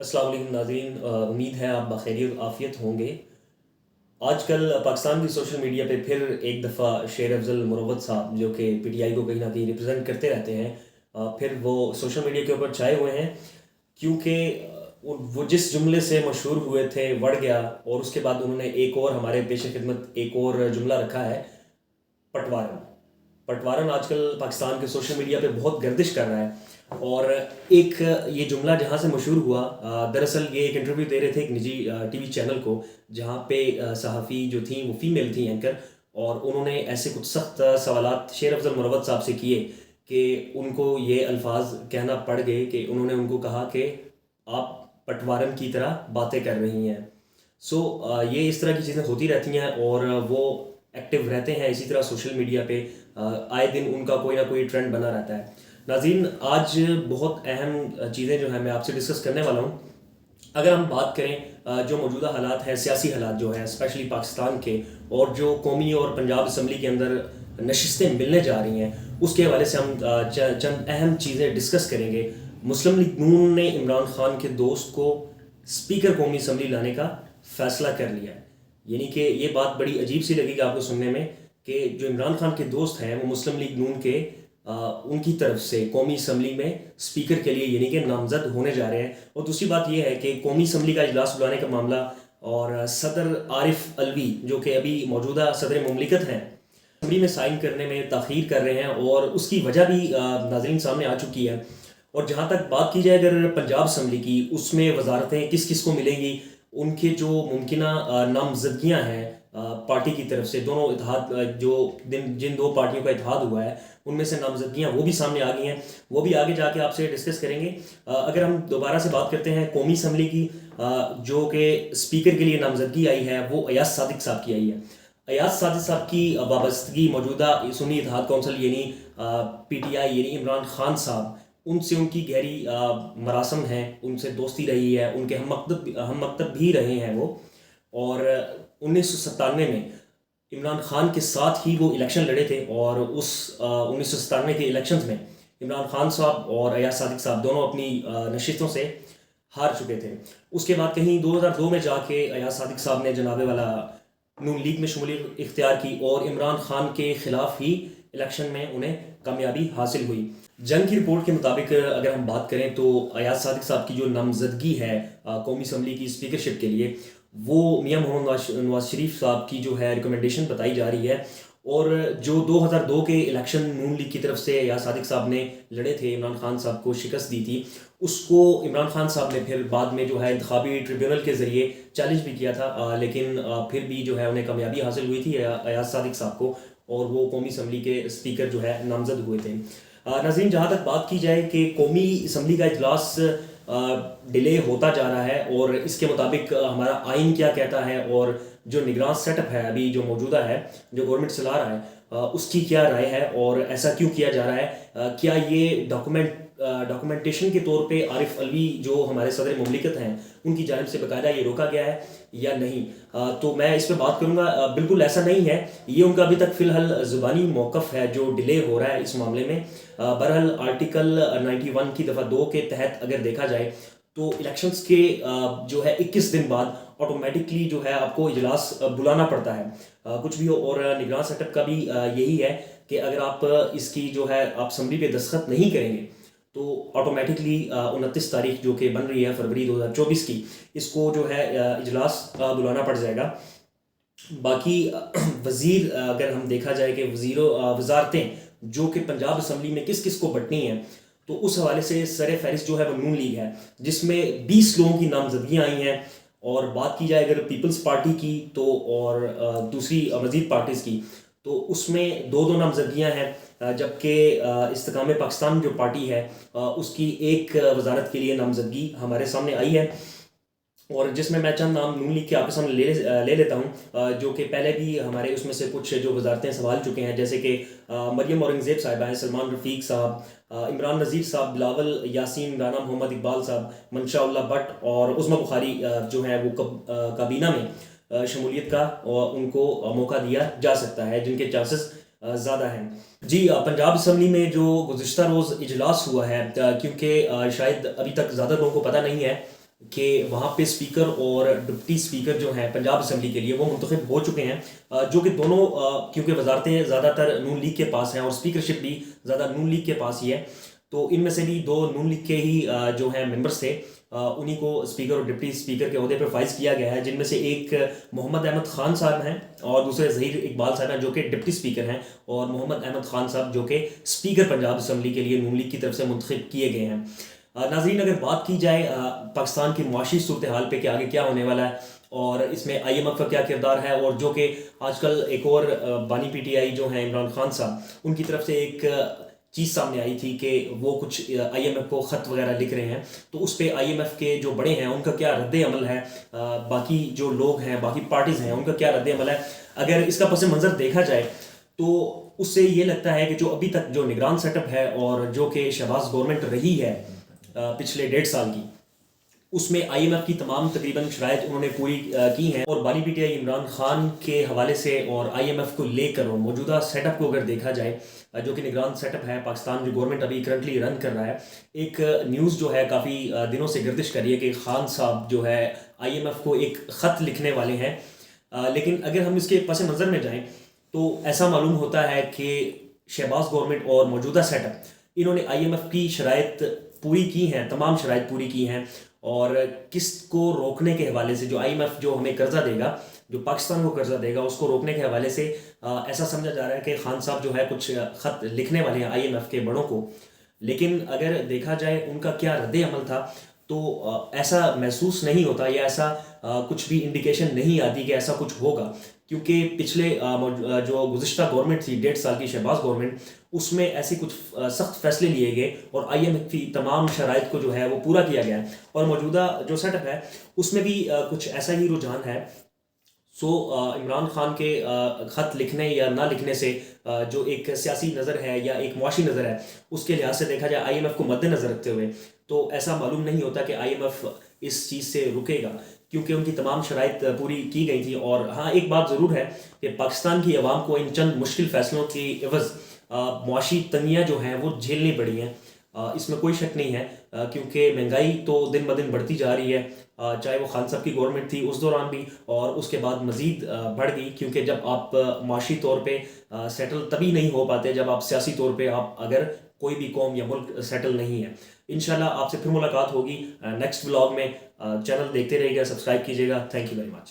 السلام علیکم ناظرین، امید ہے آپ بخیریت آفیت ہوں گے۔ آج کل پاکستان کی سوشل میڈیا پہ پھر ایک دفعہ شیر افضل مروت صاحب، جو کہ پی ٹی آئی کو کہیں نہ کہیں ریپرزینٹ کرتے رہتے ہیں، پھر وہ سوشل میڈیا کے اوپر چھائے ہوئے ہیں، کیونکہ وہ جس جملے سے مشہور ہوئے تھے وڑ گیا، اور اس کے بعد انہوں نے ایک اور ہمارے پیش خدمت ایک اور جملہ رکھا ہے، پٹوارن۔ پٹوارن آج کل پاکستان کے سوشل میڈیا پہ بہت گردش کر رہا ہے، اور ایک یہ جملہ جہاں سے مشہور ہوا، دراصل یہ ایک انٹرویو دے رہے تھے ایک نجی ٹی وی چینل کو، جہاں پہ صحافی جو تھیں وہ فیمیل تھیں اینکر، اور انہوں نے ایسے کچھ سخت سوالات شیر افضل مروت صاحب سے کیے کہ ان کو یہ الفاظ کہنا پڑ گئے کہ انہوں نے ان کو کہا کہ آپ پٹوارن کی طرح باتیں کر رہی ہیں۔ یہ اس طرح کی چیزیں ہوتی رہتی ہیں، اور وہ ایکٹیو رہتے ہیں اسی طرح سوشل میڈیا پہ، آئے دن ان کا کوئی نہ کوئی ٹرینڈ بنا رہتا ہے۔ ناظرین، آج بہت اہم چیزیں جو ہیں میں آپ سے ڈسکس کرنے والا ہوں۔ اگر ہم بات کریں جو موجودہ حالات ہیں، سیاسی حالات جو ہیں اسپیشلی پاکستان کے، اور جو قومی اور پنجاب اسمبلی کے اندر نشستیں ملنے جا رہی ہیں، اس کے حوالے سے ہم چند اہم چیزیں ڈسکس کریں گے۔ مسلم لیگ نون نے عمران خان کے دوست کو اسپیکر قومی اسمبلی لانے کا فیصلہ کر لیا ہے۔ یعنی کہ یہ بات بڑی عجیب سی لگے گی آپ کو سننے میں، کہ جو عمران خان کے دوست ہیں وہ مسلم لیگ نون کے ان کی طرف سے قومی اسمبلی میں اسپیکر کے لیے یعنی کہ نامزد ہونے جا رہے ہیں۔ اور دوسری بات یہ ہے کہ قومی اسمبلی کا اجلاس بلانے کا معاملہ، اور صدر عارف الوی جو کہ ابھی موجودہ صدر مملکت ہیں، اسمبلی میں سائن کرنے میں تاخیر کر رہے ہیں، اور اس کی وجہ بھی ناظرین سامنے آ چکی ہے۔ اور جہاں تک بات کی جائے اگر پنجاب اسمبلی کی، اس میں وزارتیں کس کس کو ملیں گی، ان کے جو ممکنہ نامزدگیاں ہیں پارٹی کی طرف سے، دونوں اتحاد جو جن دو پارٹیوں کا اتحاد ہوا ہے ان میں سے نامزدگیاں وہ بھی سامنے آ گئی ہیں، وہ بھی آگے جا کے آپ سے ڈسکس کریں گے۔ اگر ہم دوبارہ سے بات کرتے ہیں قومی اسمبلی کی، جو کہ اسپیکر کے لیے نامزدگی آئی ہے وہ ایاز صادق صاحب کی آئی ہے۔ ایاز صادق صاحب کی وابستگی موجودہ سنی اتحاد کونسل یعنی پی ٹی آئی یعنی عمران خان صاحب، ان سے ان کی گہری مراسم ہیں، ان سے دوستی رہی ہے، ان کے ہم مکتب بھی رہے ہیں وہ، اور 1997 میں عمران خان کے ساتھ ہی وہ الیکشن لڑے تھے، اور اس 1997 کے الیکشنز میں عمران خان صاحب اور ایاز صادق صاحب دونوں اپنی نشستوں سے ہار چکے تھے۔ اس کے بعد کہیں 2002 میں جا کے ایاز صادق صاحب نے جناب والا نون لیگ میں شمولیت اختیار کی، اور عمران خان کے خلاف ہی الیکشن میں انہیں کامیابی حاصل ہوئی۔ جنگ کی رپورٹ کے مطابق اگر ہم بات کریں تو ایاز صادق صاحب کی جو نامزدگی ہے قومی اسمبلی کی اسپیکرشپ کے لیے، وہ میاں محمد نواز شریف صاحب کی جو ہے ریکمنڈیشن بتائی جا رہی ہے، اور جو 2002 کے الیکشن نون لیگ کی طرف سے ایاز صادق صاحب نے لڑے تھے، عمران خان صاحب کو شکست دی تھی، اس کو عمران خان صاحب نے پھر بعد میں جو ہے انتخابی ٹریبیونل کے ذریعے چیلنج بھی کیا تھا، لیکن پھر بھی جو ہے انہیں کامیابی حاصل ہوئی تھی ایاز صادق صاحب کو، اور وہ قومی اسمبلی کے اسپیکر جو ہے نامزد ہوئے تھے۔ ناظرین، جہاں تک بات کی جائے کہ قومی اسمبلی کا اجلاس ڈیلے ہوتا جا رہا ہے، اور اس کے مطابق ہمارا آئین کیا کہتا ہے، اور جو نگراں سیٹ اپ ہے ابھی جو موجودہ ہے جو گورنمنٹ چلا رہا ہے، اس کی کیا رائے ہے، اور ایسا کیوں کیا جا رہا ہے؟ کیا یہ ڈاکومنٹیشن کے طور پہ عارف الوی جو ہمارے صدر مملکت ہیں ان کی جانب سے باقاعدہ یہ روکا گیا ہے یا نہیں؟ تو میں اس پہ بات کروں گا۔ بالکل ایسا نہیں ہے، یہ ان کا ابھی تک فی الحال زبانی موقف ہے جو ڈیلے ہو رہا ہے اس معاملے میں۔ بہرحال آرٹیکل 91 کی دفعہ 2 کے تحت اگر دیکھا جائے تو الیکشنز کے جو ہے 21 دن بعد آٹومیٹکلی جو ہے آپ کو اجلاس بلانا پڑتا ہے، کچھ بھی ہو۔ اور نگراں سیٹ اپ کا بھی یہی ہے کہ اگر آپ اس کی جو ہے آپ اسمبلی پہ دستخط نہیں کریں گے تو آٹومیٹکلی 29 تاریخ جو کہ بن رہی ہے فروری 2024 کی، اس کو جو ہے اجلاس بلانا پڑ جائے گا۔ باقی وزیر اگر ہم دیکھا جائے کہ وزارتیں جو کہ پنجاب اسمبلی میں کس کس کو بٹنی ہیں، تو اس حوالے سے سر فہرست جو ہے وہ نون لیگ ہے، جس میں 20 لوگوں کی نامزدگیاں آئی ہیں۔ اور بات کی جائے اگر پیپلز پارٹی کی تو، اور دوسری مزید پارٹیز کی، تو اس میں دو نامزدگیاں ہیں، جبکہ استحکام پاکستان جو پارٹی ہے اس کی ایک وزارت کے لیے نامزدگی ہمارے سامنے آئی ہے، اور جس میں چند نام نون لیگ کے آپ کے سامنے لے لیتا ہوں، جو کہ پہلے بھی ہمارے اس میں سے کچھ جو وزارتیں سنبھال چکے ہیں، جیسے کہ مریم اورنگزیب صاحبہ ہیں، سلمان رفیق صاحب، عمران نذیر صاحب، بلاول یاسین، رانا محمد اقبال صاحب، منشا اللہ بٹ اور عظمیٰ بخاری جو ہے وہ کابینہ میں شمولیت کا ان کو موقع دیا جا سکتا ہے، جن کے چانسز زیادہ ہیں۔ جی، پنجاب اسمبلی میں جو گزشتہ روز اجلاس ہوا ہے، کیونکہ شاید ابھی تک زیادہ لوگوں کو پتہ نہیں ہے، کہ وہاں پہ اسپیکر اور ڈپٹی اسپیکر جو ہیں پنجاب اسمبلی کے لیے وہ منتخب ہو چکے ہیں، جو کہ دونوں کیونکہ وزارتیں زیادہ تر نون لیگ کے پاس ہیں اور اسپیکرشپ بھی زیادہ نون لیگ کے پاس ہی ہے، تو ان میں سے بھی دو نون لیگ کے ہی جو ہیں ممبرس تھے، انہی کو اسپیکر اور ڈپٹی اسپیکر کے عہدے پر فائز کیا گیا ہے، جن میں سے ایک محمد احمد خان صاحب ہیں اور دوسرے ظہیر اقبال صاحب ہیں جو کہ ڈپٹی اسپیکر ہیں، اور محمد احمد خان صاحب جو کہ اسپیکر پنجاب اسمبلی کے لیے نون لیگ کی طرف سے منتخب کیے گئے ہیں۔ ناظرین، اگر بات کی جائے پاکستان کی معاشی صورتحال پہ کہ آگے کیا ہونے والا ہے اور اس میں آئی ایم ایف کا کیا کردار ہے، اور جو کہ آج کل ایک اور بانی پی ٹی آئی جو ہیں عمران خان صاحب، ان کی طرف سے ایک چیز سامنے آئی تھی کہ وہ کچھ آئی ایم ایف کو خط وغیرہ لکھ رہے ہیں، تو اس پہ آئی ایم ایف کے جو بڑے ہیں ان کا کیا رد عمل ہے، باقی جو لوگ ہیں باقی پارٹیز ہیں ان کا کیا رد عمل ہے۔ اگر اس کا پس منظر دیکھا جائے تو اس سے یہ لگتا ہے کہ جو ابھی تک جو نگران سیٹ اپ ہے اور جو کہ شہباز گورنمنٹ رہی ہے پچھلے 1.5 سال کی، اس میں آئی ایم ایف کی تمام تقریباً شرائط انہوں نے پوری کی ہیں، اور بانی P T I Imran Khan کے حوالے سے اور آئی ایم ایف کو لے کر اور موجودہ سیٹ اپ کو اگر دیکھا جائے، جو کہ نگران سیٹ اپ ہے پاکستان جو گورنمنٹ ابھی کرنٹلی رن کر رہا ہے، ایک نیوز جو ہے کافی دنوں سے گردش کر رہی ہے کہ خان صاحب جو ہے آئی ایم ایف کو ایک خط لکھنے والے ہیں، لیکن اگر ہم اس کے پس منظر میں جائیں تو ایسا معلوم ہوتا ہے کہ شہباز گورنمنٹ اور موجودہ سیٹ اپ انہوں نے آئی ایم ایف کی شرائط پوری کی ہیں، تمام شرائط پوری کی ہیں، اور قسط کو روکنے کے حوالے سے جو آئی ایم ایف جو ہمیں قرضہ دے گا، جو پاکستان کو قرضہ دے گا، اس کو روکنے کے حوالے سے ایسا سمجھا جا رہا ہے کہ خان صاحب جو ہے کچھ خط لکھنے والے ہیں آئی ایم ایف کے بڑوں کو، لیکن اگر دیکھا جائے ان کا کیا رد عمل تھا تو ایسا محسوس نہیں ہوتا یا ایسا کچھ بھی انڈیکیشن نہیں آتی کہ ایسا کچھ ہوگا، کیونکہ پچھلے جو گزشتہ گورنمنٹ تھی 1.5 سال کی شہباز گورنمنٹ، اس میں ایسے کچھ سخت فیصلے لیے گئے اور آئی ایم ایف کی تمام شرائط کو جو ہے وہ پورا کیا گیا ہے، اور موجودہ جو سیٹ اپ ہے اس میں بھی کچھ ایسا ہی رجحان ہے۔ سو عمران خان کے خط لکھنے یا نہ لکھنے سے جو ایک سیاسی نظر ہے یا ایک معاشی نظر ہے، اس کے لحاظ سے دیکھا جائے آئی ایم ایف کو مد نظر رکھتے ہوئے تو ایسا معلوم نہیں ہوتا کہ آئی ایم ایف اس چیز سے رکے گا، کیونکہ ان کی تمام شرائط پوری کی گئی تھی۔ اور ہاں، ایک بات ضرور ہے کہ پاکستان کی عوام کو ان چند مشکل فیصلوں کی عوض معاشی تنگیاں جو ہیں وہ جھیلنی پڑی ہیں، اس میں کوئی شک نہیں ہے، کیونکہ مہنگائی تو دن بدن بڑھتی جا رہی ہے، چاہے وہ خان صاحب کی گورنمنٹ تھی اس دوران بھی اور اس کے بعد مزید بڑھ گئی، کیونکہ جب آپ معاشی طور پہ سیٹل تبھی نہیں ہو پاتے جب آپ سیاسی طور پہ آپ اگر کوئی بھی قوم یا ملک سیٹل نہیں ہے۔ انشاءاللہ آپ سے پھر ملاقات ہوگی نیکسٹ ولاگ میں۔ چینل دیکھتے رہیے گا، سبسکرائب کیجیے گا۔ Thank you very much.